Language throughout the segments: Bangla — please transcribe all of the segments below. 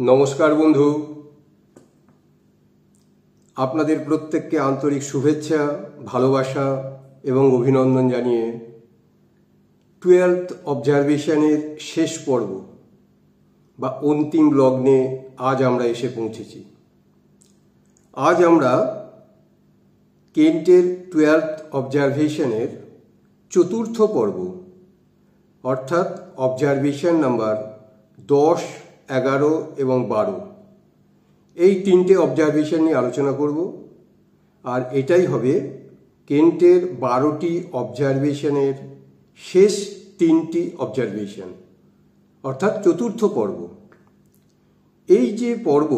নমস্কার বন্ধু, আপনাদের প্রত্যেককে আন্তরিক শুভেচ্ছা, ভালোবাসা এবং অভিনন্দন জানিয়ে 12th অবজারভেশনের শেষ পর্ব বা অন্তিম লগ্নে আজ আমরা এসে পৌঁছেছি। আজ আমরা কেন্টের 12th অবজারভেশনের চতুর্থ পর্ব অর্থাৎ অবজারভেশন নাম্বার 10, 11 এবং 12 এই তিনটে অবজারভেশন নিয়ে আলোচনা করব। আর এটাই হবে কেন্টের 12টি অবজারভেশনের শেষ তিনটি অবজারভেশন অর্থাৎ চতুর্থ পর্ব। এই যে পর্ব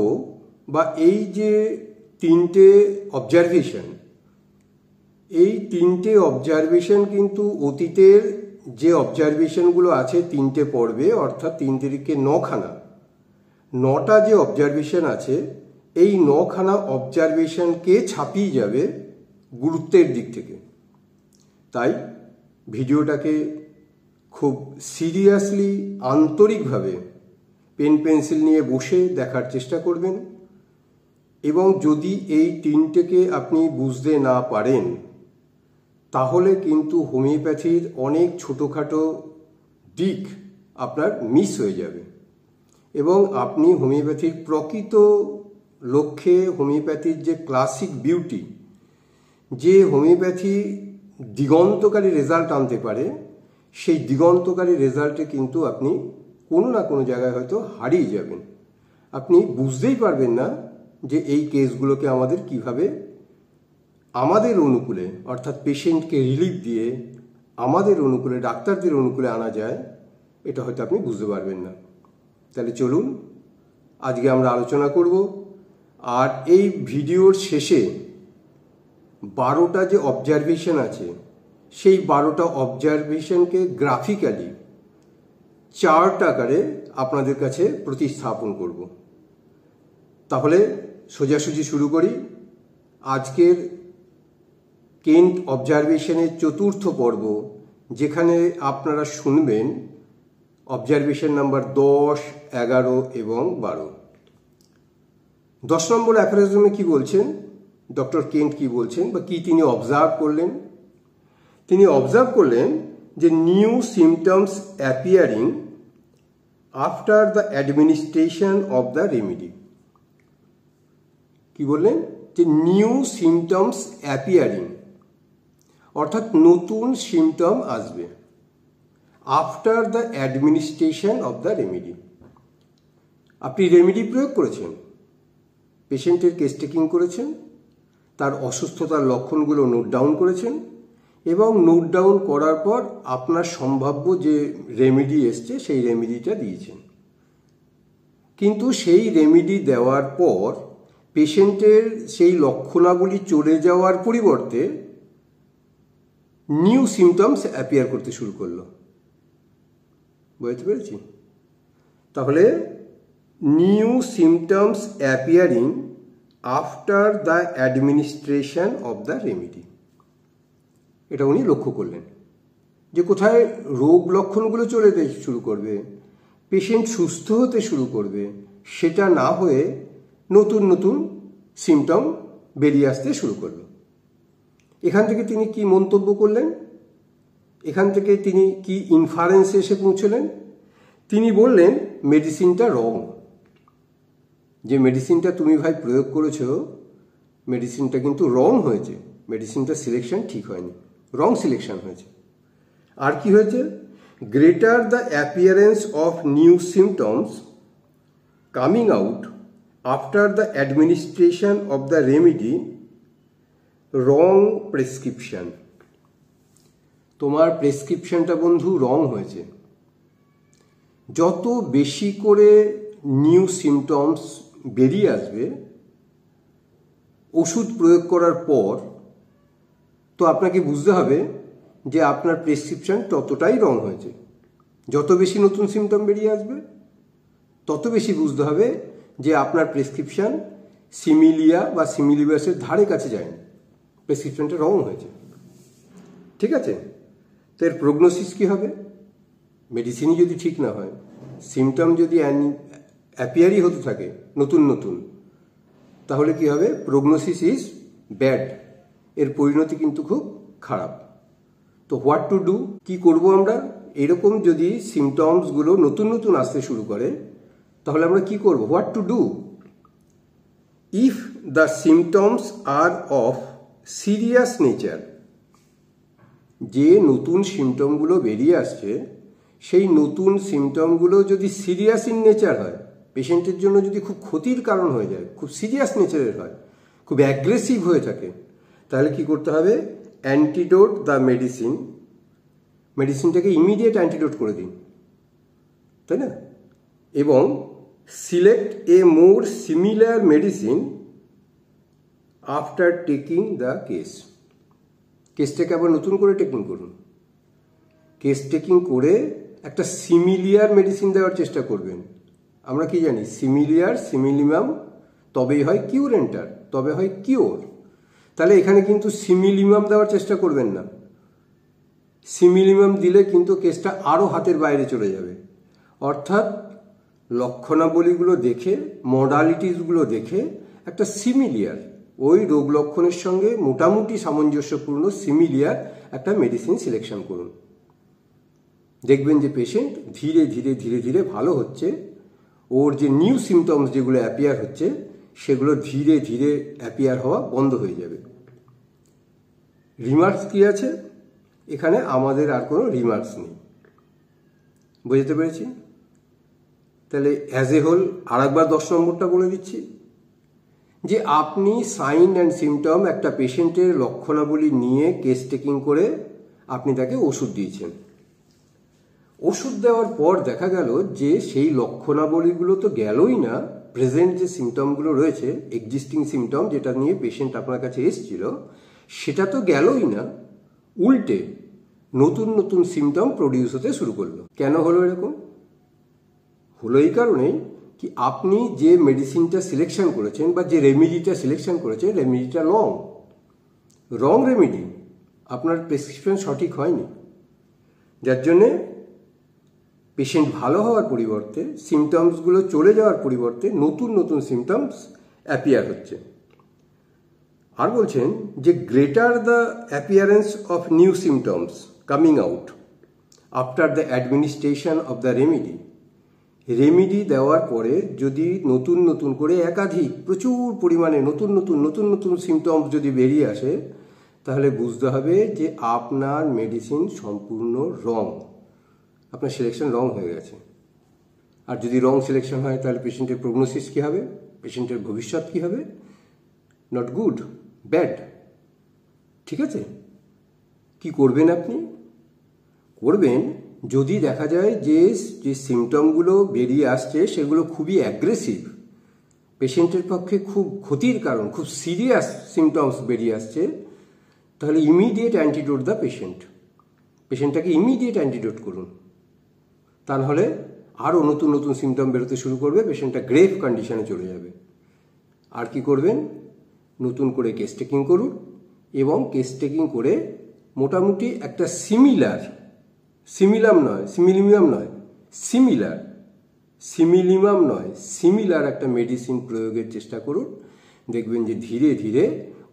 বা এই যে তিনটে অবজারভেশন, এই তিনটে অবজারভেশন কিন্তু অতীতের যে অবজারভেশনগুলো আছে তিনটে পর্বে অর্থাৎ 3 তারিখে 9টা যে অবজারভেশন আছে এই 9খানা অবজারভেশনকে ছাপিয়ে যাবে গুরুত্বের দিক থেকে। তাই ভিডিওটাকে খুব সিরিয়াসলি আন্তরিকভাবে পেন পেন্সিল নিয়ে বসে দেখার চেষ্টা করবেন এবং যদি এই তিনটেকে আপনি বুঝতে না পারেন তাহলে কিন্তু হোমিওপ্যাথির অনেক ছোটোখাটো দিক আপনার মিস হয়ে যাবে এবং আপনি হোমিওপ্যাথির প্রকৃত লক্ষ্যে, হোমিওপ্যাথির যে ক্লাসিক বিউটি, যে হোমিওপ্যাথি দিগন্তকারী রেজাল্ট আনতে পারে, সেই দিগন্তকারী রেজাল্টে কিন্তু আপনি কোনো না কোনো জায়গায় হয়তো হারিয়ে যাবেন। আপনি বুঝতেই পারবেন না যে এই কেসগুলোকে আমাদের কিভাবে আমাদের অনুকূলে অর্থাৎ পেশেন্টকে রিলিফ দিয়ে আমাদের অনুকূলে, ডাক্তারদের অনুকূলে আনা যায়, এটা হয়তো আপনি বুঝতে পারবেন না। তাহলে চলুন আজকে আমরা আলোচনা করব। আর এই ভিডিওর শেষে 12টা যে অবজারভেশন আছে সেই 12টা অবজারভেশনকে গ্রাফিক্যালি চার্ট আকারে আপনাদের কাছে প্রতিস্থাপন করব। তাহলে সোজাসুজি শুরু করি। আজকের কেন্ট অবজারভেশনের চতুর্থ পর্ব, যেখানে আপনারা শুনবেন অবজারভেশন নাম্বার 10, 11 এবং 12। 10 নম্বর অ্যাফোরিজমে কি বলছেন, ডক্টর কেন্ট কি বলছেন বা কি তিনি অবজার্ভ করলেন? তিনি অবজার্ভ করলেন যে new symptoms appearing after the administration of the remedy. কি বললেন? যে নিউ সিমটমস অ্যাপিয়ারিং অর্থাৎ নতুন সিমটম আসবে after the administration of the remedy. আপনি রেমেডি প্রয়োগ করেছেন, পেশেন্টের কেস টেকিং করেছেন, তার অসুস্থতার লক্ষণগুলো নোট ডাউন করেছেন এবং নোট ডাউন করার পর আপনার সম্ভাব্য যে রেমেডি এসছে সেই রেমেডিটা দিয়েছেন। কিন্তু সেই রেমেডি দেওয়ার পর পেশেন্টের সেই লক্ষণাবলী চলে যাওয়ার পরিবর্তে নিউ সিমটমস অ্যাপিয়ার করতে শুরু করলো। বুঝতে পেরেছি? তাহলে new symptoms appearing after the administration of the remedy, এটা উনি লক্ষ্য করলেন যে কোথায় রোগ লক্ষণগুলো চলে যেতে শুরু করবে, পেশেন্ট সুস্থ হতে শুরু করবে, সেটা না হয়ে নতুন নতুন সিমটম বেরিয়ে আসতে শুরু করলো। এখান থেকে তিনি কি মন্তব্য করলেন? এখান থেকে তিনি কি ইনফারেন্সে এসে পৌঁছলেন? তিনি বললেন মেডিসিনটা রং। যে মেডিসিনটা তুমি ভাই প্রয়োগ করেছো, মেডিসিনটা কিন্তু রং হয়েছে, মেডিসিনটা সিলেকশন ঠিক হয়নি, রং সিলেকশন হয়েছে। আর কি হয়েছে? Greater the appearance of new symptoms coming out after the administration of the remedy, wrong prescription. তোমার প্রেসক্রিপশনটা বন্ধু রং হয়েছে। যত বেশি করে নিউ সিমটমস বেরিয়ে আসবে ওষুধ প্রয়োগ করার পর, তো আপনাকে বুঝতে হবে যে আপনার প্রেসক্রিপশন ততটাই রং হয়েছে। যত বেশি নতুন সিমটম বেরিয়ে আসবে তত বেশি বুঝতে হবে যে আপনার প্রেসক্রিপশন সিমিলিয়া বা সিমিলিবাসের ধারে কাছে যায়নি, প্রেসক্রিপশনটা রং হয়েছে। ঠিক আছে? তো এর প্রগনোসিস কী হবে? মেডিসিনই যদি ঠিক না হয়, সিমটম যদি অ্যাপিয়ারই হতে থাকে নতুন নতুন, তাহলে কি হবে? প্রগনোসিস ইজ ব্যাড, এর পরিণতি কিন্তু খুব খারাপ। তো হোয়াট টু ডু, কি করব আমরা? এরকম যদি সিমটমসগুলো নতুন নতুন আসতে শুরু করে তাহলে আমরা কি করব? What to do? If the symptoms are of serious nature, যে নতুন সিমটমগুলো বেরিয়ে আসছে সেই নতুন সিমটমগুলো যদি সিরিয়াস ইন নেচার হয়, পেশেন্টের জন্য যদি খুব ক্ষতির কারণ হয়ে যায়, খুব সিরিয়াস নেচারের হয়, খুব অ্যাগ্রেসিভ হয়ে থাকে, তাহলে কি করতে হবে? অ্যান্টিডোট দ্য মেডিসিন, মেডিসিনটাকে ইমিডিয়েট অ্যান্টিডোট করে দিন, তাই না? এবং select a more similar medicine after taking the কেসটাকে আবার নতুন করে টেকিং করুন। কেস টেকিং করে একটা সিমিলিয়ার মেডিসিন দেওয়ার চেষ্টা করবেন। আমরা কি জানি? সিমিলিয়ার, সিমিলিমাম, তবেই হয় কিউরেন্টার, তবে হয় কিওর। তাহলে এখানে কিন্তু সিমিলিমাম দেওয়ার চেষ্টা করবেন না। সিমিলিমাম দিলে কিন্তু কেসটা আরও হাতের বাইরে চলে যাবে। অর্থাৎ লক্ষণাবলীগুলো দেখে, মডালিটিসগুলো দেখে একটা সিমিলিয়ার, ওই রোগ লক্ষণের সঙ্গে মোটামুটি সামঞ্জস্যপূর্ণ সিমিলিয়ার একটা মেডিসিন সিলেকশন করুন। দেখবেন যে পেশেন্ট ধীরে ধীরে ধীরে ধীরে ভালো হচ্ছে, ওর যে নিউ সিমটমস যেগুলো অ্যাপিয়ার হচ্ছে সেগুলো ধীরে ধীরে অ্যাপিয়ার হওয়া বন্ধ হয়ে যাবে। রিমার্কস কি আছে এখানে? আমাদের আর কোনো রিমার্কস নেই। বুঝতে পেরেছি? তাহলে অ্যাজ এ হোল আর একবার 10 নম্বরটা বলে দিচ্ছি, যে আপনি সাইন অ্যান্ড সিমটম একটা পেশেন্টের লক্ষণাবলী নিয়ে কেস টেকিং করে আপনি তাকে ওষুধ দিয়েছেন। ওষুধ দেওয়ার পর দেখা গেল যে সেই লক্ষণাবলীগুলো তো গেলই না, প্রেজেন্ট যে সিমটমগুলো রয়েছে, এক্সিস্টিং সিমটম যেটা নিয়ে পেশেন্ট আপনার কাছে এসেছিল, সেটা তো গেলই না, উল্টে নতুন নতুন সিমটম প্রডিউস হতে শুরু করলো। কেন হলো এরকম? হলো এই কারণেই কি আপনি যে মেডিসিনটা সিলেকশন করেছেন বা যে রেমিডিটা সিলেকশন করেছেন, রেমিডিটা রং রেমিডি, আপনার প্রেসক্রিপশন সঠিক হয়নি, যার জন্যে পেশেন্ট ভালো হওয়ার পরিবর্তে, সিমটমসগুলো চলে যাওয়ার পরিবর্তে নতুন নতুন সিমটমস অ্যাপিয়ার হচ্ছে। আর বলছেন যে greater the appearance of new symptoms coming out after the administration of the remedy দেওয়ার পরে যদি নতুন নতুন করে একাধিক প্রচুর পরিমাণে নতুন নতুন সিমটমস যদি বেরিয়ে আসে, তাহলে বুঝতে হবে যে আপনার মেডিসিন সম্পূর্ণ রং, আপনার সিলেকশন রং হয়ে গেছে। আর যদি রং সিলেকশন হয় তাহলে পেশেন্টের প্রগনোসিস কী হবে, পেশেন্টের ভবিষ্যৎ কী হবে? Not good, bad. ঠিক আছে? কি করবেন আপনি? করবেন যদি দেখা যায় যে সিমটমগুলো বেরিয়ে আসছে সেগুলো খুবই অ্যাগ্রেসিভ, পেশেন্টের পক্ষে খুব ক্ষতির কারণ, খুব সিরিয়াস সিমটমস বেরিয়ে আসছে, তাহলে ইমিডিয়েট অ্যান্টিডোট দ্য পেশেন্টটাকে ইমিডিয়েট অ্যান্টিডোট করুন। তা নাহলে আরও নতুন নতুন সিমটম বেরোতে শুরু করবে, পেশেন্টটা গ্রেভ কন্ডিশনে চলে যাবে। আর কি করবেন? নতুন করে কেস টেকিং করুন এবং কেস টেকিং করে মোটামুটি একটা সিমিলার একটা মেডিসিন প্রয়োগের চেষ্টা করুন। দেখবেন যে ধীরে ধীরে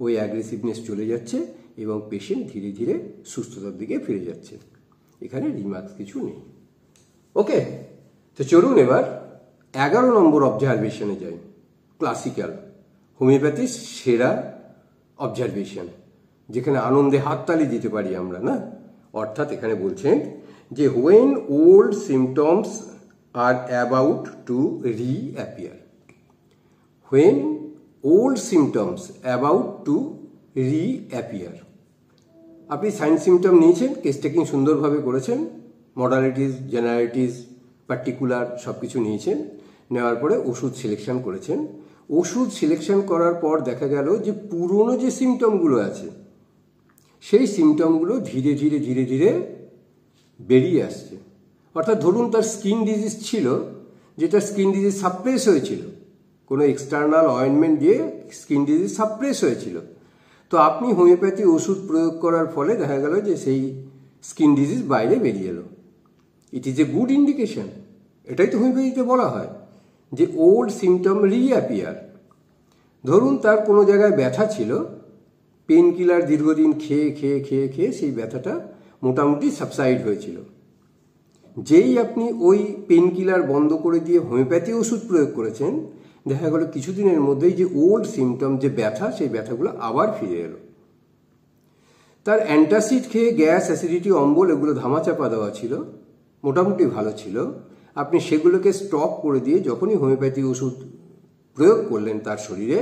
ওই অ্যাগ্রেসিভনেস চলে যাচ্ছে এবং পেশেন্ট ধীরে ধীরে সুস্থতার দিকে ফিরে যাচ্ছে। এখানে রিমার্কস কিছু নেই। ওকে, তো চলুন এবার 11 নম্বর অবজারভেশনে যাই। ক্লাসিক্যাল হোমিওপ্যাথির সেরা অবজারভেশন, যেখানে আনন্দে হাততালি দিতে পারি আমরা, না? অর্থাৎ এখানে বলছেন যে when old symptoms are about to reappear. When old symptoms about to reappear. আপনি সাইন সিমটম নিয়েছেন, কেস টেকিং সুন্দরভাবে করেছেন, মডালিটিস, জেনারেলিটিস, পার্টিকুলার সব কিছু নিয়েছেন, নেওয়ার পরে ওষুধ সিলেকশন করেছেন। ওষুধ সিলেকশন করার পর দেখা গেল যে পুরনো যে সিমটমগুলো আছে সেই সিমটমগুলো ধীরে ধীরে ধীরে ধীরে বেরিয়ে আসছে। অর্থাৎ ধরুন তার স্কিন ডিজিজ ছিল, যেটা স্কিন ডিজিজ সাপ্রেস হয়েছিল, কোনো এক্সটার্নাল অয়েনমেন্ট দিয়ে স্কিন ডিজিজ সাপ্রেস হয়েছিল, তো আপনি হোমিওপ্যাথি ওষুধ প্রয়োগ করার ফলে দেখা গেল যে সেই স্কিন ডিজিজ বাইরে বেরিয়ে এলো। ইট ইজ এ গুড ইন্ডিকেশন। এটাই তো হোমিওপ্যাথিতে বলা হয় যে ওল্ড সিমটম রিঅ্যাপিয়ার। ধরুন তার কোনো জায়গায় ব্যথা ছিল, পেন কিলার দীর্ঘদিন খেয়ে খেয়ে খেয়ে খেয়ে সেই ব্যথাটা মোটামুটি সাবসাইড হয়েছিল। যেই আপনি ওই পেন কিলার বন্ধ করে দিয়ে হোমিওপ্যাথি ওষুধ প্রয়োগ করেছেন, দেখা গেল কিছুদিনের মধ্যেই যে ওল্ড সিমটম যে ব্যথা, সেই ব্যথাগুলো আবার ফিরে এলো। তার অ্যান্টাসিড খেয়ে গ্যাস, অ্যাসিডিটি, অম্বল এগুলো ধামাচাপা দেওয়া ছিল, মোটামুটি ভালো ছিল। আপনি সেগুলোকে স্টপ করে দিয়ে যখনই হোমিওপ্যাথি ওষুধ প্রয়োগ করলেন তার শরীরে,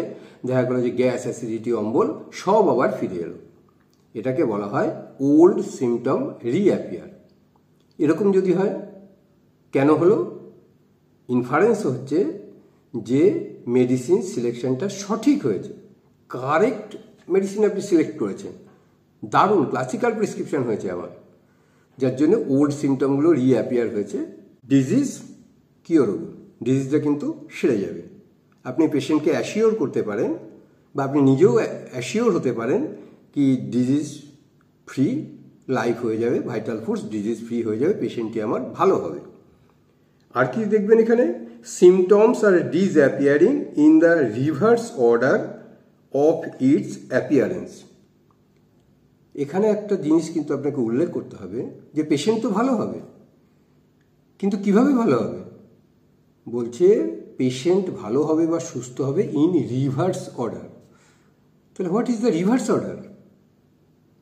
দেখা গেল যে গ্যাস, অ্যাসিডিটি, অম্বল সব আবার ফিরে এলো। এটাকে বলা হয় ওল্ড সিমটম রিঅ্যাপিয়ার। এরকম যদি হয়, কেন হলো? ইনফারেন্স হচ্ছে যে মেডিসিন সিলেকশনটা সঠিক হয়েছে, কারেক্ট মেডিসিন আপনি সিলেক্ট করেছেন, দারুণ ক্লাসিক্যাল প্রেসক্রিপশন হয়েছে আমার, যার জন্য ওল্ড সিমটমগুলো রিঅ্যাপিয়ার হয়েছে। ডিজিজ কিওরেবল, ডিজিজটা কিন্তু সেরে যাবে। আপনি পেশেন্টকে অ্যাসিওর করতে পারেন, বা আপনি নিজেও অ্যাসিওর হতে পারেন কি ডিজিজ ফ্রি লাইফ হয়ে যাবে, ভাইটাল ফোর্স ডিজিজ ফ্রি হয়ে যাবে, পেশেন্টটি আমার ভালো হবে। আর কি দেখবেন এখানে? Symptoms are disappearing in the reverse order of its appearance. এখানে একটা জিনিস কিন্তু আপনাকে উল্লেখ করতে হবে যে পেশেন্ট তো ভালো হবে, কিন্তু কিভাবে ভালো হবে? বলছে পেশেন্ট ভালো হবে বা সুস্থ হবে ইন রিভার্স অর্ডার। তাহলে what is the reverse order?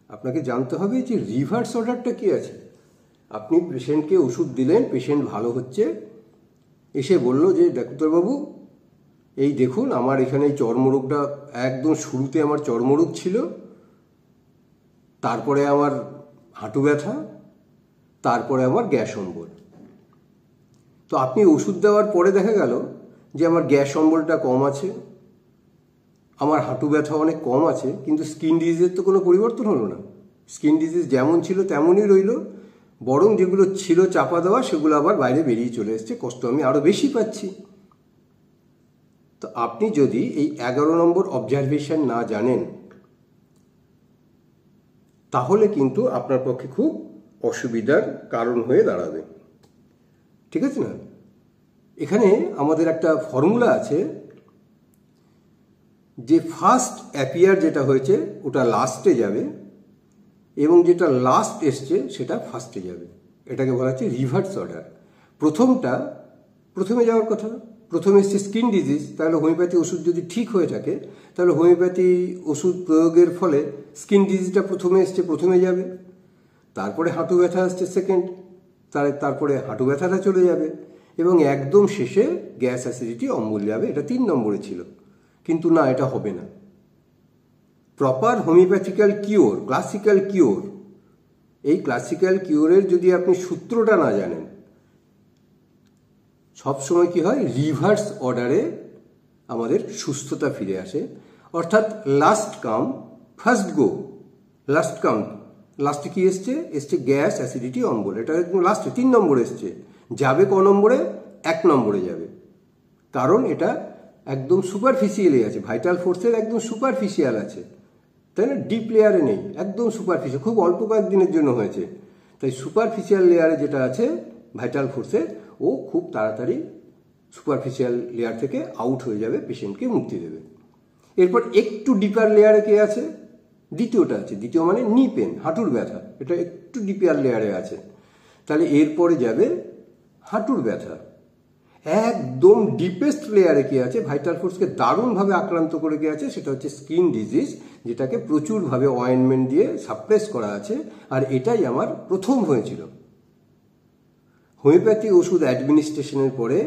আপনাকে জানতে হবে যে রিভার্স অর্ডারটা কি আছে। আপনি পেশেন্টকে ওষুধ দিলেন, পেশেন্ট ভালো হচ্ছে, এসে বলল যে ডাক্তারবাবু এই দেখুন আমার এখানে এই চর্মরোগটা একদম শুরুতে আমার চর্মরোগ ছিল, তারপরে আমার হাঁটু ব্যথা, তারপরে আমার গ্যাস অম্বল। তো আপনি ওষুধ দেওয়ার পরে দেখা গেল যে আমার গ্যাস অম্বলটা কম আছে, আমার হাঁটু ব্যথা অনেক কম আছে, কিন্তু স্কিন ডিজিজের তো কোনো পরিবর্তন হলো না। স্কিন ডিজিজ যেমন ছিল তেমনই রইল, বরং যেগুলো ছিল চাপা দেওয়া সেগুলো আবার বাইরে বেরিয়ে চলে এসছে, কষ্ট আমি আরও বেশি পাচ্ছি। তো আপনি যদি এই 11 নম্বর অবজারভেশন না জানেন, তাহলে কিন্তু আপনার পক্ষে খুব অসুবিধার কারণ হয়ে দাঁড়াবে। ঠিক আছে না? এখানে আমাদের একটা ফর্মুলা আছে যে ফার্স্ট অ্যাপিয়ার যেটা হয়েছে ওটা লাস্টে যাবে, এবং যেটা লাস্ট এসছে সেটা ফার্স্টে যাবে। এটাকে বলা হচ্ছে রিভার্স অর্ডার। প্রথমটা প্রথমে যাওয়ার কথা, প্রথমে এসছে স্কিন ডিজিজ, তাহলে হোমিওপ্যাথি ওষুধ যদি ঠিক হয়ে থাকে তাহলে হোমিওপ্যাথি ওষুধ প্রয়োগের ফলে স্কিন ডিজিজটা প্রথমে এসছে, প্রথমে যাবে। তারপরে হাঁটু ব্যথা আসছে সেকেন্ড, তারপরে হাঁটু ব্যথাটা চলে যাবে, এবং একদম শেষে গ্যাস, অ্যাসিডিটি, অম্বল যাবে। এটা 3 নম্বরে ছিল, কিন্তু না, এটা হবে না। প্রপার হোমিওপ্যাথিক্যাল কিওর, ক্লাসিক্যাল কিওর, এই ক্লাসিক্যাল কিওরের যদি আপনি সূত্রটা না জানেন, সবসময় কি হয়, রিভার্স অর্ডারে আমাদের সুস্থতা ফিরে আসে। অর্থাৎ লাস্ট কাম ফার্স্ট গো, লাস্ট কাম, লাস্টে কি এসছে? এসছে গ্যাস, অ্যাসিডিটি, অম্বল। এটা একদম লাস্টে 3 নম্বরে এসছে। যাবে ক নম্বরে? 1 নম্বরে যাবে, কারণ এটা একদম সুপারফিশিয়ালি আছে, ভাইটাল ফোর্সের একদম সুপারফিশিয়াল আছে, তাই না? ডিপ লেয়ারে নেই, একদম সুপারফিশিয়াল, খুব অল্প কয়েকদিনের জন্য হয়েছে। তাই সুপারফিশিয়াল লেয়ারে যেটা আছে ভাইটাল ফোর্সে, ও খুব তাড়াতাড়ি সুপারফিশিয়াল লেয়ার থেকে আউট হয়ে যাবে, পেশেন্টকে মুক্তি দেবে। এরপর একটু ডিপার লেয়ারে কে আছে? দ্বিতীয়টা আছে। দ্বিতীয় মানে নি পেন, হাঁটুর ব্যথা, এটা একটু ডিপার লেয়ারে আছে। তাহলে এরপরে যাবে হাঁটুর ব্যথা। একদম ডিপেস্ট লেয়ারে কি আছে? ভাইটাল ফোর্সকে দারুণভাবে আক্রান্ত করে কে আছে? সেটা হচ্ছে স্কিন ডিজিজ, যেটাকে প্রচুরভাবে অয়েনমেন্ট দিয়ে সাপ্রেস করা আছে। আর এটাই আমার প্রথম হয়েছিল। হোমিওপ্যাথি ওষুধ অ্যাডমিনিস্ট্রেশনের পরে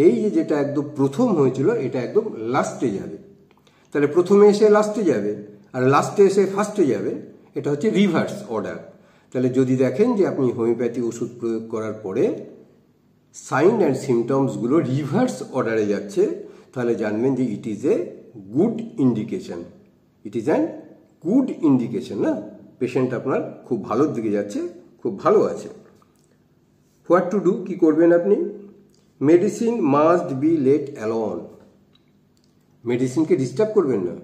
এই যেটা একদম প্রথম হয়েছিল, এটা একদম লাস্টে যাবে। তাহলে প্রথমে এসে লাস্টে যাবে, আর লাস্টে এসে ফার্স্টে যাবে। এটা হচ্ছে রিভার্স অর্ডার। তাহলে যদি দেখেন যে আপনি হোমিওপ্যাথি ওষুধ প্রয়োগ করার পরে সাইন অ্যান্ড সিমটমসগুলো রিভার্স অর্ডারে যাচ্ছে, তাহলে জানবেন যে ইট is a good indication. It is an good indication, না? পেশেন্ট আপনার খুব ভালোর দিকে যাচ্ছে, খুব ভালো আছে। হোয়াট টু ডু, কি করবেন আপনি? Medicine must be let alone. মেডিসিনকে ডিস্টার্ব করবেন না।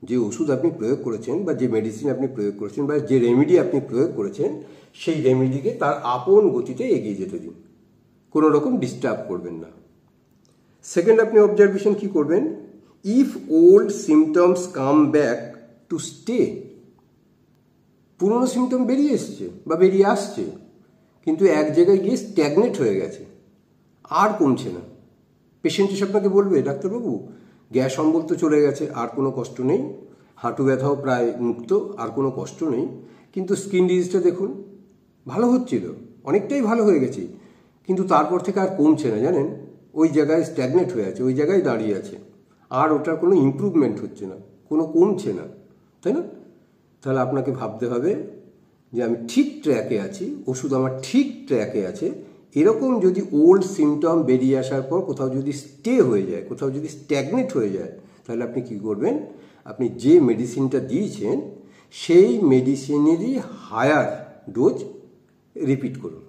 যে ওষুধ আপনি প্রয়োগ করেছেন, বা যে মেডিসিন আপনি প্রয়োগ করেছেন, বা যে রেমেডি আপনি প্রয়োগ করেছেন, সেই রেমেডিকে তার আপন গতিতে এগিয়ে যেতে দিন, কোনো রকম ডিস্টার্ব করবেন না। সেকেন্ড আপনি অবজারভেশন কি করবেন, if old symptoms come back to stay, পুরনো সিমটম বেরিয়ে এসছে বা বেরিয়ে আসছে কিন্তু এক জায়গায় গিয়ে স্ট্যাগনেট হয়ে গেছে, আর কমছে না। পেশেন্ট এসে আপনাকে বলবে, ডাক্তারবাবু গ্যাস অম্বল তো চলে গেছে, আর কোনো কষ্ট নেই, হাঁটু ব্যথাও প্রায় মুক্ত, আর কোনো কষ্ট নেই, কিন্তু স্কিন ডিজিজটা দেখুন ভালো হচ্ছিল, অনেকটাই ভালো হয়ে গেছে, কিন্তু তারপর থেকে আর কমছে না, জানেন, ওই জায়গায় স্ট্যাগনেট হয়ে আছে, ওই জায়গায় দাঁড়িয়ে আছে, আর ওটার কোনো ইমপ্রুভমেন্ট হচ্ছে না, কোনো কমছে না, তাই না? তাহলে আপনাকে ভাবতে হবে যে আমি ঠিক ট্র্যাকে আছি, ওষুধ আমার ঠিক ট্র্যাকে আছে। এরকম যদি ওল্ড সিমটম বেরিয়ে আসার পর কোথাও যদি স্টে হয়ে যায়, কোথাও যদি স্ট্যাগনেট হয়ে যায়, তাহলে আপনি কি করবেন, আপনি যে মেডিসিনটা দিয়েছেন সেই মেডিসিনেরই হায়ার ডোজ রিপিট করুন।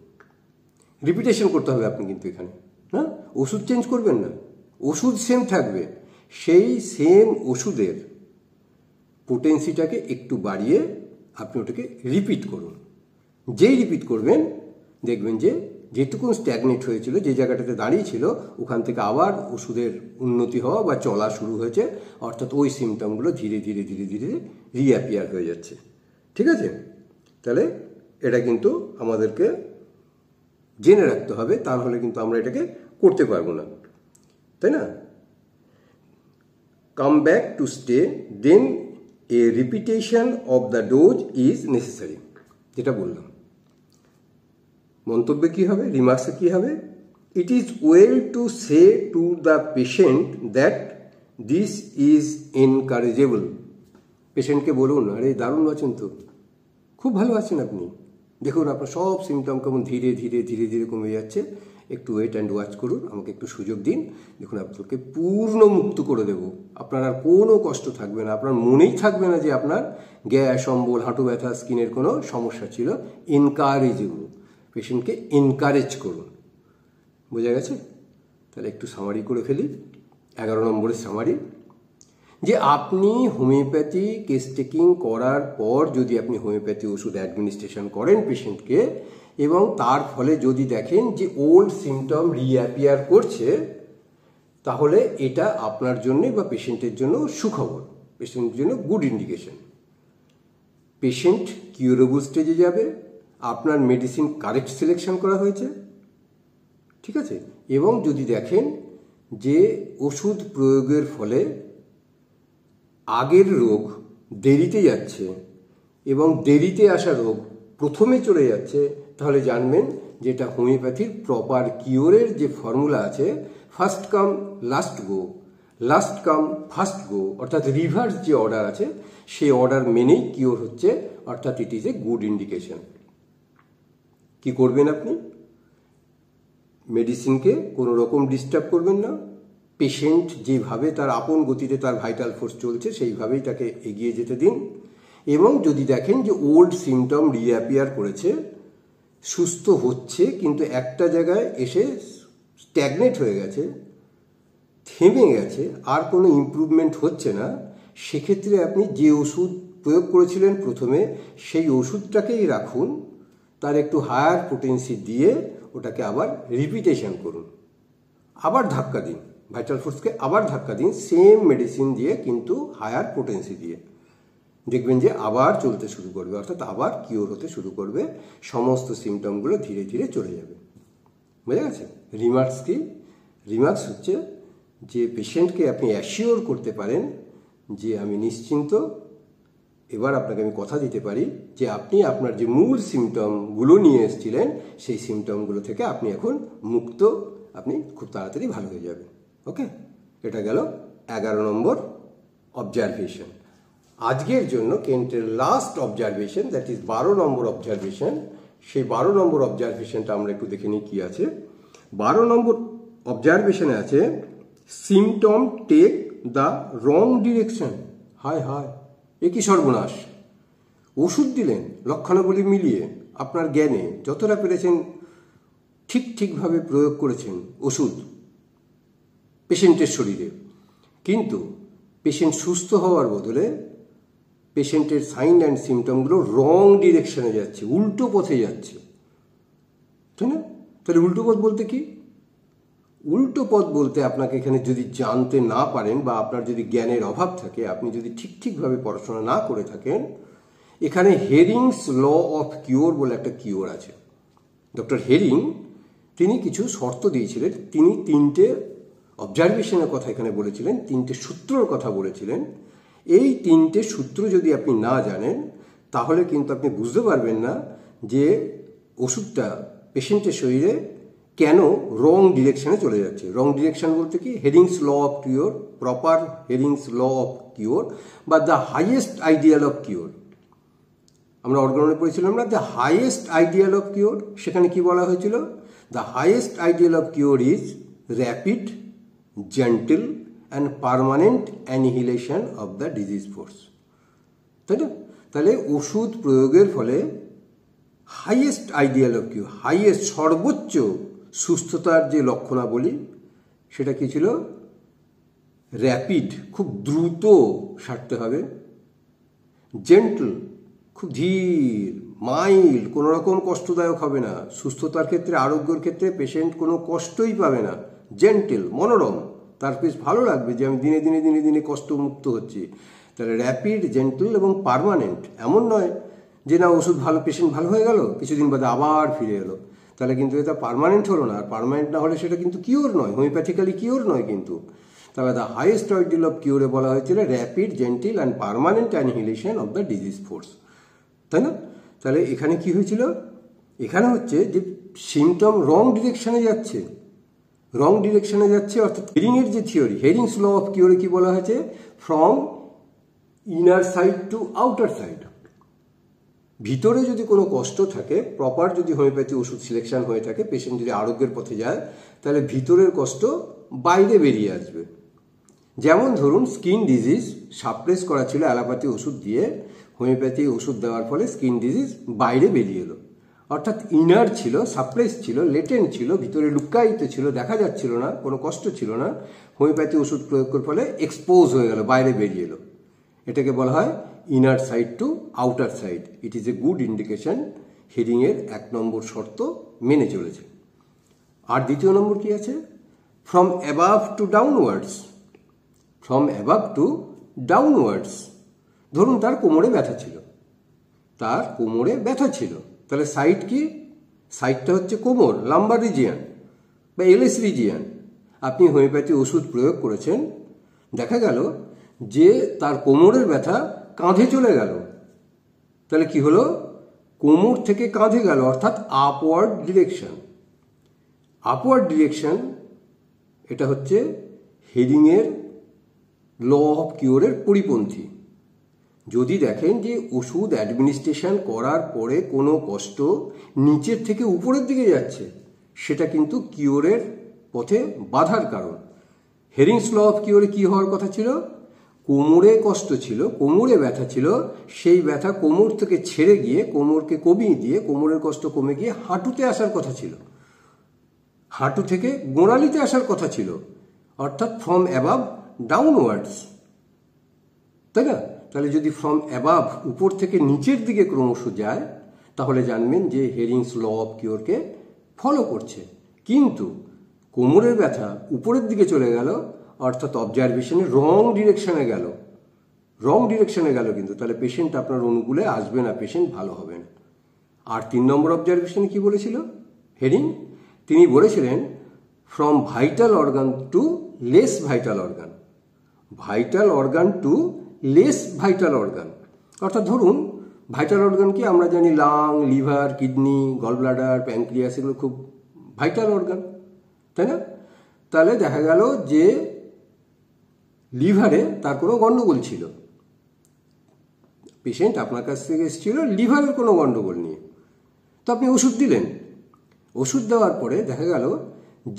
রিপিটেশন করতে হবে আপনি কিন্তু এখানে, না ওষুধ চেঞ্জ করবেন না, ওষুধ সেম থাকবে, সেই সেম ওষুধের পোটেন্সিটাকে একটু বাড়িয়ে আপনি ওটাকে রিপিট করুন। যেই রিপিট করবেন দেখবেন যে যেটুকুন স্ট্যাগনেট হয়েছিল, যে জায়গাটাতে দাঁড়িয়ে ছিল, ওখান থেকে আবার ওষুধের উন্নতি হওয়া বা চলা শুরু হয়েছে, অর্থাৎ ওই সিমটমগুলো ধীরে ধীরে ধীরে ধীরে রিঅ্যাপিয়ার হয়ে যাচ্ছে। ঠিক আছে? তাহলে এটা কিন্তু আমাদেরকে জেনে রাখতে হবে, তা নাহলে কিন্তু আমরা এটাকে করতে পারবো না, তাই না? Come back to stay, then a repetition of the dose is necessary, যেটা বললাম। মন্তব্যে কী হবে, রিমার্কসে কী হবে, it is well to say to the patient that this is encouragable. পেশেন্টকে বলুন, আরে দারুণ আছেন তো, খুব ভালো আছেন আপনি, দেখুন আপনার সব সিমটম কেমন ধীরে ধীরে ধীরে ধীরে কমে যাচ্ছে, একটু ওয়েট অ্যান্ড ওয়াচ করুন, আমাকে একটু সুযোগ দিন, দেখুন আপনাকে পূর্ণ মুক্ত করে দেব, আপনার আর কোনো কষ্ট থাকবে না, আপনার মনেই থাকবে না যে আপনার গ্যাস অম্বল হাঁটু ব্যথা স্কিনের কোনো সমস্যা ছিল। এনকারেজেবল, পেশেন্টকে এনকারেজ করুন। বোঝা গেছে? তাহলে একটু সামারি করে ফেলি। 11 নম্বরের সামারি, যে আপনি হোমিওপ্যাথি কেস টেকিং করার পর যদি আপনি হোমিওপ্যাথি ওষুধ অ্যাডমিনিস্ট্রেশন করেন পেশেন্টকে, এবং তার ফলে যদি দেখেন যে ওল্ড সিমটম রিঅ্যাপিয়ার করছে, তাহলে এটা আপনার জন্য বা পেশেন্টের জন্য সুখবর, পেশেন্টের জন্য গুড ইন্ডিকেশন। পেশেন্ট কিউরেবল স্টেজে যাবে, আপনার মেডিসিন কারেক্ট সিলেকশন করা হয়েছে, ঠিক আছে? এবং যদি দেখেন যে ওষুধ প্রয়োগের ফলে আগের রোগ দেরিতে যাচ্ছে এবং দেরিতে আসা রোগ প্রথমে চলে যাচ্ছে, তাহলে জানবেন যে এটা হোমিওপ্যাথির প্রপার কিওরের যে ফর্মুলা আছে, ফার্স্ট কাম লাস্ট গো, লাস্ট কাম ফার্স্ট গো, অর্থাৎ রিভার্স যে অর্ডার আছে সেই অর্ডার মেনেই কিওর হচ্ছে, অর্থাৎ ইট ইজ এ গুড ইন্ডিকেশন। কি করবেন আপনি? মেডিসিনকে কোনো রকম ডিস্টার্ব করবেন না, পেশেন্ট যেভাবে তার আপন গতিতে তার ভাইটাল ফোর্স চলছে সেইভাবেই তাকে এগিয়ে যেতে দিন। এবং যদি দেখেন যে ওল্ড সিমটম রিঅ্যাপিয়ার করেছে, সুস্থ হচ্ছে কিন্তু একটা জায়গায় এসে স্ট্যাগনেট হয়ে গেছে, থেমে গেছে, আর কোনো ইমপ্রুভমেন্ট হচ্ছে না, সেক্ষেত্রে আপনি যে ওষুধ প্রয়োগ করেছিলেন প্রথমে সেই ওষুধটাকেই রাখুন, তার একটু হায়ার পোটেন্সি দিয়ে ওটাকে আবার রিপিটেশন করুন, আবার ধাক্কা দিন, ভাইটাল ফোর্সকে আবার ধাক্কা দিন সেম মেডিসিন দিয়ে কিন্তু হায়ার পোটেন্সি দিয়ে, দেখবেন যে আবার চলতে শুরু করবে, অর্থাৎ আবার কিওর হতে শুরু করবে, সমস্ত সিমটমগুলো ধীরে ধীরে চলে যাবে। বুঝা গেছে? রিমার্কস কি? রিমার্কস হচ্ছে যে পেশেন্টকে আপনি অ্যাসিওর করতে পারেন যে আমি নিশ্চিন্ত, এবার আপনাকে আমি কথা দিতে পারি যে আপনি আপনার যে মূল সিমটমগুলো নিয়ে এসেছিলেন সেই সিমটমগুলো থেকে আপনি এখন মুক্ত, আপনি খুব তাড়াতাড়ি ভালো হয়ে যাবেন। ওকে, এটা গেল 11 নম্বর অবজারভেশন। আজকের জন্য কেন্টের last observation, that is 12 number observation. সেই 12 নম্বর অবজারভেশনটা আমরা একটু দেখে নিই কি আছে। 12 নম্বর অবজারভেশনে আছে, symptom take the wrong direction. হায় হায়, এ কি সর্বনাশ! ওষুধ দিলেন লক্ষণাবলী মিলিয়ে, আপনার জ্ঞানে যতটা পেরেছেন ঠিকভাবে প্রয়োগ করেছেন ওষুধ পেশেন্টের শরীরে, কিন্তু পেশেন্ট সুস্থ হওয়ার বদলে পেশেন্টের সাইন অ্যান্ড সিমটমগুলো রং ডিরেকশনে যাচ্ছে, উল্টো পথে যাচ্ছে, তাই না? তাহলে উল্টো পথ বলতে কি? উল্টো পথ বলতে আপনাকে এখানে যদি জানতে না পারেন বা আপনার যদি জ্ঞানের অভাব থাকে, আপনি যদি ঠিকভাবে পড়াশোনা না করে থাকেন, এখানে হেরিংস ল অফ কিওর বলে একটা কিওর আছে। ডক্টর হেরিং তিনি কিছু শর্ত দিয়েছিলেন, তিনি 3টে অবজারভেশনের কথা এখানে বলেছিলেন, 3টে সূত্রর কথা বলেছিলেন। এই 3টে সূত্র যদি আপনি না জানেন তাহলে কিন্তু আপনি বুঝতে পারবেন না যে ওষুধটা পেশেন্টের শরীরে কেন রং ডিরেকশনে চলে যাচ্ছে। রং ডিরেকশন বলতে কি, Hering's law of cure, proper Hering's law of cure বা the highest ideal of cure. আমরা অর্গাননে পড়েছিলাম না, the highest ideal of cure. সেখানে কি বলা হয়েছিল? The highest ideal of cure is rapid, gentle and permanent annihilation of the disease force. তাই না? তাহলে ওষুধ প্রয়োগের ফলে highest ideal of cure, highest সর্বোচ্চ সুস্থতার যে লক্ষণাবলী সেটা কি ছিল? র্যাপিড, খুব দ্রুত সারতে হবে, জেন্টল, খুব ধীর, মাইল্ড, কোনো রকম কষ্টদায়ক হবে না, সুস্থতার ক্ষেত্রে, আরোগ্যের ক্ষেত্রে পেশেন্ট কোনো কষ্টই পাবে না, জেন্টেল, মনোরম, তার বেশ ভালো লাগবে যে আমি দিনে দিনে দিনে দিনে কষ্টমুক্ত হচ্ছি। তাহলে র্যাপিড, জেন্টল এবং পার্মানেন্ট, এমন নয় যে না ওষুধ ভালো, পেশেন্ট ভালো হয়ে গেল, কিছুদিন বাদে আবার ফিরে এলো, তাহলে কিন্তু এটা পার্মানেন্ট হলো না। আর পার্মানেন্ট না হলে সেটা কিন্তু কিওর নয়, হোমিওপ্যাথিক্যালি কিওর নয় কিন্তু। তাহলে দ্য হাইয়েস্ট আইডিয়াল অফ কিওরে বলা হয়েছিল rapid, gentle and permanent annihilation of the disease force. তাই না? তাহলে এখানে কি হয়েছিল? এখানে হচ্ছে যে সিমটম রং ডিরেকশনে যাচ্ছে, রং ডিরেকশনে যাচ্ছে, অর্থাৎ হেরিংয়ের যে থিওরি, হেরিংস ল অফ কিওরে কি বলা হয়েছে? From inner side to outer side. ভিতরে যদি কোনো কষ্ট থাকে, প্রপার যদি হোমিওপ্যাথি ওষুধ সিলেকশন হয়ে থাকে, পেশেন্ট যদি আরোগ্যের পথে যায়, তাহলে ভিতরের কষ্ট বাইরে বেরিয়ে আসবে। যেমন ধরুন স্কিন ডিজিজ সাপ্রেস করা ছিল অ্যালোপ্যাথি ওষুধ দিয়ে, হোমিওপ্যাথি ওষুধ দেওয়ার ফলে স্কিন ডিজিজ বাইরে বেরিয়ে এলো, অর্থাৎ ইনার ছিল, সাপ্রেস ছিল, লেটেন্ট ছিল, ভিতরে লুকায়িত ছিল, দেখা যাচ্ছিল না, কোনো কষ্ট ছিল না, হোমিওপ্যাথি ওষুধ প্রয়োগ করার ফলে এক্সপোজ হয়ে গেল, বাইরে বেরিয়ে এলো। এটাকে বলা হয় inner side to outer side. It is a good indication, হেরিংয়ের 1 নম্বর শর্ত মেনে চলেছে। আর 2য় নম্বর কি আছে? From above to downwards. From above to downwards. ধরুন তার কোমরে ব্যথা ছিল, তার কোমরে ব্যথা ছিল, তাহলে সাইড কি? সাইডটা হচ্ছে কোমর, লাম্বার রিজিয়ান বা এলএস রিজিয়ান। আপনি হোমিওপ্যাথি ওষুধ প্রয়োগ করেছেন, দেখা গেল যে তার কোমরের ব্যথা কাঁধে চলে গেল, তাহলে কি হলো? কোমর থেকে কাঁধে গেল, অর্থাৎ আপওয়ার্ড ডিরেকশন। আপওয়ার্ড ডিরেকশন এটা হচ্ছে হেরিংয়ের ল অফ কিওরের পরিপন্থী। যদি দেখেন যে ওষুধ অ্যাডমিনিস্ট্রেশন করার পরে কোনো কষ্ট নিচের থেকে উপরের দিকে যাচ্ছে, সেটা কিন্তু কিওরের পথে বাধার কারণ। হেরিংস ল অফ কিওরে কি হওয়ার কথা ছিল? কোমরে কষ্ট ছিল, কোমরে ব্যথা ছিল, সেই ব্যথা কোমর থেকে ছেড়ে গিয়ে, কোমরকে কমিয়ে দিয়ে, কোমরের কষ্ট কমে গিয়ে হাঁটুতে আসার কথা ছিল, হাঁটু থেকে গোড়ালিতে আসার কথা ছিল, অর্থাৎ ফ্রম অ্যাবাভ ডাউনওয়ার্ডস। তাই না? তাহলে যদি ফ্রম অ্যাবাভ, উপর থেকে নিচের দিকে ক্রমশ যায়, তাহলে জানবেন যে হেরিংস ল অফ কিওরকে ফলো করছে। কিন্তু কোমরের ব্যথা উপরের দিকে চলে গেল, অর্থাৎ অবজারভেশনে রং ডিরেকশনে গেল, রং ডিরেকশনে গেল, কিন্তু তাহলে পেশেন্ট আপনার অনুকূলে আসবে না, পেশেন্ট ভালো হবে না। আর 3 নম্বর অবজারভেশনে কি বলেছিল হেরিং? তিনি বলেছিলেন from vital organ to less vital organ, vital organ to less vital organ. অর্থাৎ ধরুন ভাইটাল অর্গান কি আমরা জানি, lung, liver, kidney, gall bladder, pancreas, এগুলো খুব ভাইটাল অর্গান, তাই না? তাহলে দেখা গেল যে লিভারে তার কোনো গন্ডগোল ছিল, পেশেন্ট আপনার কাছ থেকে এসেছিল লিভারের কোনো গন্ডগোল নিয়ে, তো আপনি ওষুধ দিলেন। ওষুধ দেওয়ার পরে দেখা গেল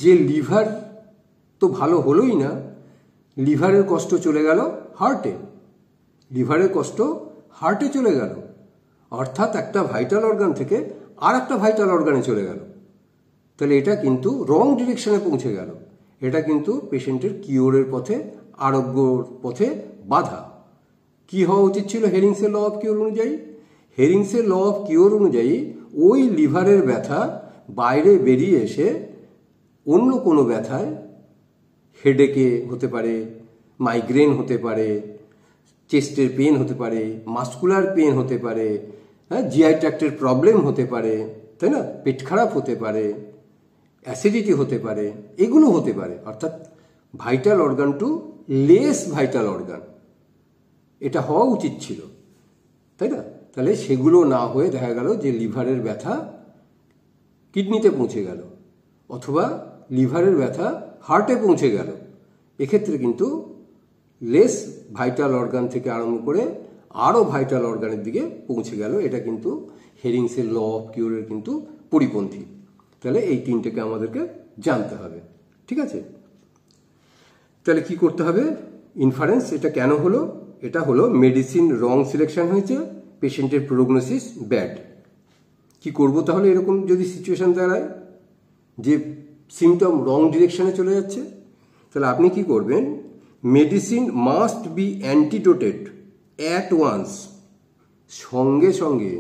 যে লিভার তো ভালো হলোই না, লিভারের কষ্ট চলে গেল হার্টে, লিভারের কষ্ট হার্টে চলে গেল, অর্থাৎ একটা ভাইটাল অর্গান থেকে আর একটা ভাইটাল অর্গানে চলে গেল। তাহলে এটা কিন্তু রং ডিরেকশনে পৌঁছে গেল, এটা কিন্তু পেশেন্টের কিওরের পথে, আরোগ্যর পথে বাধা। কি হওয়া উচিত ছিল হেরিংসের ল অফ কিওর অনুযায়ী? হেরিংসের ল অফ কিওর অনুযায়ী ওই লিভারের ব্যথা বাইরে বেরিয়ে এসে অন্য কোনো ব্যথায়, হেডেকে হতে পারে, মাইগ্রেন হতে পারে, চেস্টের পেন হতে পারে, মাস্কুলার পেন হতে পারে, হ্যাঁ, জিআই ট্র্যাক্টের প্রবলেম হতে পারে, তাই না, পেট খারাপ হতে পারে, অ্যাসিডিটি হতে পারে, এগুলো হতে পারে। অর্থাৎ vital organ to less vital organ এটা হওয়া উচিত ছিল, তাই না? তাহলে সেগুলো না হয়ে দেখা গেল যে লিভারের ব্যথা কিডনিতে পৌঁছে গেল, অথবা লিভারের ব্যথা হার্টে পৌঁছে গেল। এক্ষেত্রে কিন্তু লেস ভাইটাল অর্গান থেকে আরম্ভ করে আরও ভাইটাল অর্গানের দিকে পৌঁছে গেল। এটা কিন্তু হেরিংসের ল অফ কিউরের কিন্তু পরিপন্থী। তাহলে এই তিনটেকে আমাদেরকে জানতে হবে, ঠিক আছে? তাহলে কি করতে হবে? ইনফারেন্স এটা কেন হলো? এটা হলো মেডিসিন রং সিলেকশন হয়েছে, পেশেন্টের প্রোগনোসিস ব্যাড। কি করব তাহলে এরকম যদি সিচুয়েশন দাঁড়ায় যে সিমটম রং ডিরেকশনে চলে যাচ্ছে? তাহলে আপনি কি করবেন? Medicine must be antidoted at once. সঙ্গে সঙ্গে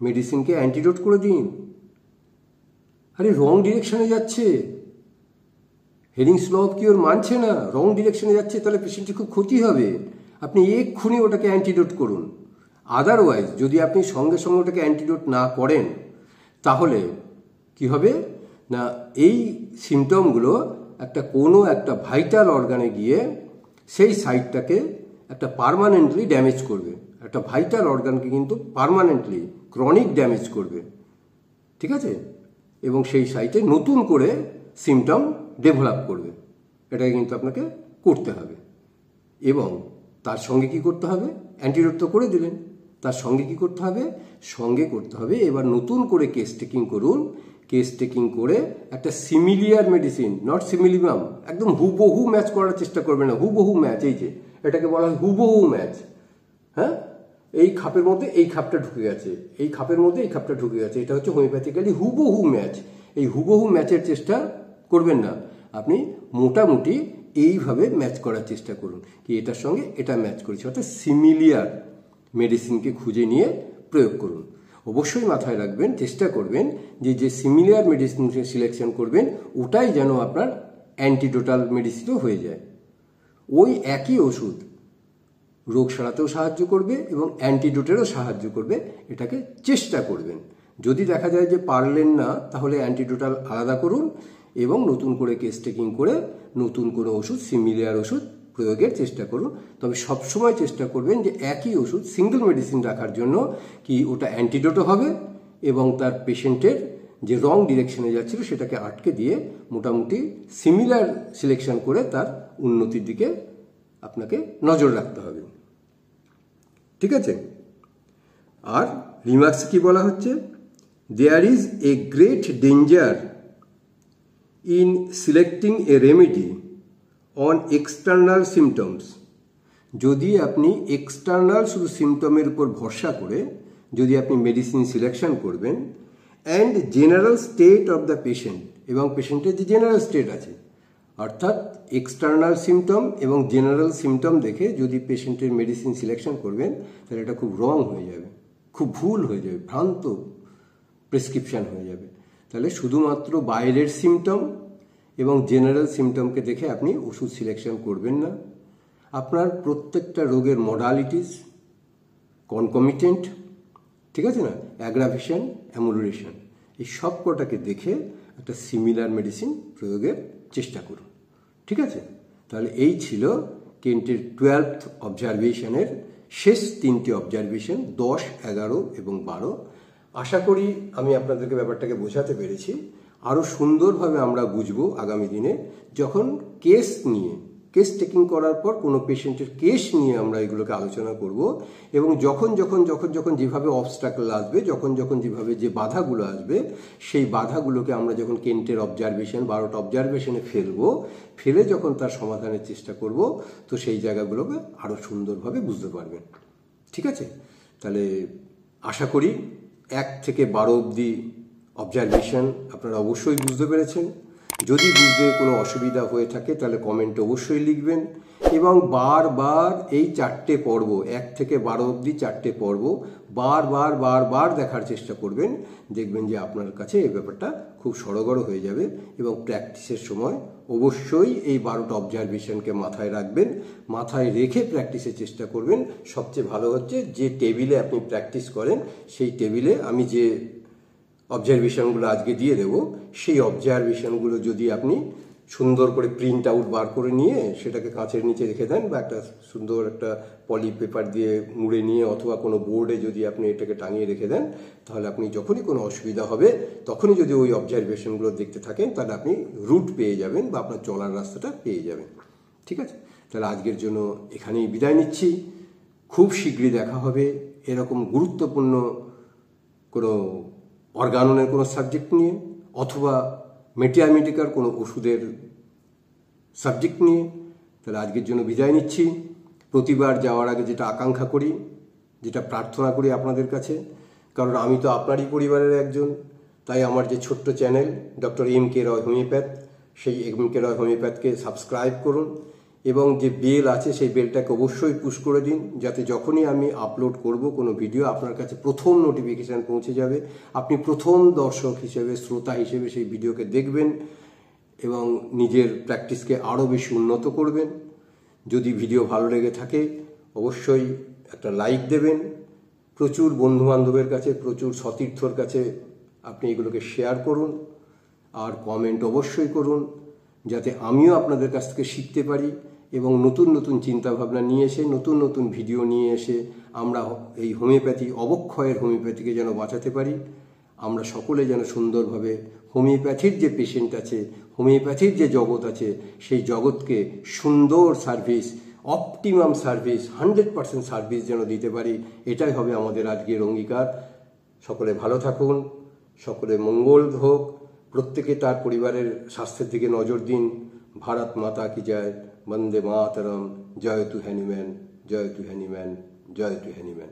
মেডিসিনকে অ্যান্টিডোট করে দিন। আরে রং ডিরেকশনে যাচ্ছে, হেরিংস ল অফ কিউর মানছে না, রং ডিরেকশনে যাচ্ছে, তাহলে পেশেন্টের খুব ক্ষতি হবে। আপনি এক্ষুনি ওটাকে অ্যান্টিডোট করুন। আদারওয়াইজ যদি আপনি সঙ্গে সঙ্গে ওটাকে অ্যান্টিডোট না করেন তাহলে কি হবে না, এই সিমটমগুলো কোনো একটা ভাইটাল অর্গানে গিয়ে সেই সাইটটাকে একটা পার্মানেন্টলি ড্যামেজ করবে। একটা ভাইটাল অর্গানকে কিন্তু পার্মানেন্টলি ক্রনিক ড্যামেজ করবে, ঠিক আছে? এবং সেই সাইটে নতুন করে সিমটম ডেভেলপ করবে। এটাকে কিন্তু আপনাকে করতে হবে। এবং তার সঙ্গে কি করতে হবে? অ্যান্টিডোট তো করে দিলেন, তার সঙ্গে কি করতে হবে? সঙ্গে করতে হবে এবার নতুন করে কেস টেকিং করুন। কেস টেকিং করে একটা সিমিলিয়ার মেডিসিন, নট সিমিলিমাম, একদম হুবহু ম্যাচ করার চেষ্টা করবে না। হুবহু ম্যাচ, এই যে এটাকে বলা হয় হুবহু ম্যাচ। হ্যাঁ, এই খাপের মধ্যে এই খাপটা ঢুকে গেছে, এই খাপের মধ্যে এই খাপটা ঢুকে গেছে, এটা হচ্ছে হোমিওপ্যাথিক্যালি হুবহু ম্যাচ। এই হুবহু ম্যাচের চেষ্টা করবেন না, আপনি মোটামুটি এইভাবে ম্যাচ করার চেষ্টা করুন, কি এটার সঙ্গে এটা ম্যাচ করেছে। অর্থাৎ সিমিলিয়ার মেডিসিনকে খুঁজে নিয়ে প্রয়োগ করুন। অবশ্যই মাথায় রাখবেন, চেষ্টা করবেন যে সিমিলিয়ার মেডিসিন সিলেকশন করবেন ওটাই যেন আপনার অ্যান্টিডোটাল মেডিসিনও হয়ে যায়। ওই একই ওষুধ রোগ সারাতেও সাহায্য করবে এবং অ্যান্টিডোটেরও সাহায্য করবে, এটাকে চেষ্টা করবেন। যদি দেখা যায় যে পারলেন না তাহলে অ্যান্টিডোটাল আলাদা করুন এবং নতুন করে কেস টেকিং করে নতুন কোনো ওষুধ, সিমিলিয়ার ওষুধ প্রয়োগের চেষ্টা করুন। তবে সবসময় চেষ্টা করবেন যে একই ওষুধ সিঙ্গেল মেডিসিন রাখার জন্য কি ওটা অ্যান্টিডোটও হবে এবং তার পেশেন্টের যে রং ডিরেকশনে যাচ্ছিল সেটাকে আটকে দিয়ে মোটামুটি সিমিলার সিলেকশন করে তার উন্নতির দিকে আপনাকে নজর রাখতে হবে, ঠিক আছে? আর রিমার্কস কি বলা হচ্ছে? There is a great danger in selecting a remedy on external symptoms. যদি আপনি এক্সটার্নাল শুধু সিমটমের উপর ভরসা করে যদি আপনি মেডিসিন সিলেকশন করবেন and general state of the patient, এবং পেশেন্টের যে জেনারেল স্টেট আছে, অর্থাৎ এক্সটার্নাল সিমটম এবং জেনারেল সিমটম দেখে যদি পেশেন্টের মেডিসিন সিলেকশন করবেন তাহলে এটা খুব রং হয়ে যাবে, খুব ভুল হয়ে যাবে, ভ্রান্ত প্রেসক্রিপশান হয়ে যাবে। তাহলে শুধুমাত্র বাইরের সিমটম এবং জেনারেল সিমটমকে দেখে আপনি ওষুধ সিলেকশন করবেন না। আপনার প্রত্যেকটা রোগের মডালিটিস, কনকমিটেন্ট, ঠিক আছে না, অ্যাগ্রাভেশন, অ্যামোলুরেশন, এই সব কটাকে দেখে একটা সিমিলার মেডিসিন প্রয়োগের চেষ্টা করুন, ঠিক আছে? তাহলে এই ছিল কেন্টের 12th অবজারভেশনের শেষ 3টে অবজারভেশন, 10, 11 এবং 12। আশা করি আমি আপনাদেরকে ব্যাপারটাকে বোঝাতে পেরেছি। আরও সুন্দরভাবে আমরা বুঝবো আগামী দিনে যখন কেস নিয়ে, কেস টেকিং করার পর কোনো পেশেন্টের কেস নিয়ে আমরা এগুলোকে আলোচনা করব এবং যখন যখন যখন যখন যেভাবে অবস্ট্রাকল আসবে, যখন যখন যেভাবে যে বাধাগুলো আসবে, সেই বাধাগুলোকে আমরা যখন কেন্টের অবজারভেশন 12টা অবজারভেশনে ফেলে যখন তার সমাধানের চেষ্টা করব, তো সেই জায়গাগুলোকে আরও সুন্দরভাবে বুঝতে পারবেন, ঠিক আছে? তাহলে আশা করি 1 থেকে 12 অবধি অবজারভেশন আপনারা অবশ্যই বুঝতে পেরেছেন। যদি বুঝতে কোনো অসুবিধা হয়ে থাকে তাহলে কমেন্টে অবশ্যই লিখবেন এবং বারবার এই 4টে পর্ব, 1 থেকে 12 অবধি 4টে পর্ব বারবার বারবার দেখার চেষ্টা করবেন, দেখবেন যে আপনার কাছে এই ব্যাপারটা খুব সড়গড় হয়ে যাবে। এবং প্র্যাকটিসের সময় অবশ্যই এই 12টা অবজারভেশনকে মাথায় রাখবেন, মাথায় রেখে প্র্যাকটিসের চেষ্টা করবেন। সবচেয়ে ভালো হচ্ছে যে টেবিলে আপনি প্র্যাকটিস করেন সেই টেবিলে আমি যে অবজারভেশনগুলো আজকে দিয়ে দেব, সেই অবজারভেশনগুলো যদি আপনি সুন্দর করে প্রিন্ট আউট বার করে নিয়ে সেটাকে কাঁচের নিচে রেখে দেন, বা একটা সুন্দর একটা পলি পেপার দিয়ে মুড়ে নিয়ে অথবা কোনো বোর্ডে যদি আপনি এটাকে টাঙিয়ে রেখে দেন, তাহলে আপনি যখনই কোনো অসুবিধা হবে তখনই যদি ওই অবজারভেশনগুলো দেখতে থাকেন, তাহলে আপনি রুট পেয়ে যাবেন বা আপনার চলার রাস্তাটা পেয়ে যাবেন। ঠিক আছে, তাহলে আজকের জন্য এখানেই বিদায় নিচ্ছি। খুব শীঘ্রই দেখা হবে এরকম গুরুত্বপূর্ণ কোনো অর্গাননের কোনো সাবজেক্ট নিয়ে, অথবা মেটিয়ামেটিকার কোনো ওষুধের সাবজেক্ট নিয়ে। তাহলে আজকের জন্য বিদায় নিচ্ছি। প্রতিবার যাওয়ার আগে যেটা আকাঙ্ক্ষা করি, যেটা প্রার্থনা করি আপনাদের কাছে, কারণ আমি তো আপনারই পরিবারের একজন, তাই আমার যে ছোট্ট চ্যানেল ডক্টর MK রয় হোমিওপ্যাথ, সেই MK রয় হোমিওপ্যাথকে সাবস্ক্রাইব করুন এবং যে বেল আছে সেই বেলটাকে অবশ্যই পুশ করে দিন, যাতে যখনই আমি আপলোড করব কোনো ভিডিও আপনার কাছে প্রথম নোটিফিকেশান পৌঁছে যাবে। আপনি প্রথম দর্শক হিসেবে, শ্রোতা হিসেবে সেই ভিডিওকে দেখবেন এবং নিজের প্র্যাকটিসকে আরও বেশি উন্নত করবেন। যদি ভিডিও ভালো লেগে থাকে অবশ্যই একটা লাইক দেবেন, প্রচুর বন্ধুবান্ধবের কাছে, প্রচুর সতীর্থর কাছে আপনি এগুলোকে শেয়ার করুন, আর কমেন্ট অবশ্যই করুন, যাতে আমিও আপনাদের কাছ থেকে শিখতে পারি এবং নতুন নতুন চিন্তাভাবনা নিয়ে এসে, নতুন নতুন ভিডিও নিয়ে এসে আমরা এই হোমিওপ্যাথি, অবক্ষয়ের হোমিওপ্যাথিকে যেন বাঁচাতে পারি। আমরা সকলে যেন সুন্দরভাবে হোমিওপ্যাথির যে পেশেন্ট আছে, হোমিওপ্যাথির যে জগৎ আছে, সেই জগৎকে সুন্দর সার্ভিস, অপটিমাম সার্ভিস, 100% সার্ভিস যেন দিতে পারি। এটাই হবে আমাদের আজকের অঙ্গীকার। সকলে ভালো থাকুন, সকলে মঙ্গল হোক, প্রত্যেকে তার পরিবারের স্বাস্থ্যের দিকে নজর দিন। ভারত মাতা কি জয়, বন্দে মাতরম, জয় তু হ্যানিম্যান, জয় তু হ্যানিম্যান, জয় তু হ্যানিম্যান।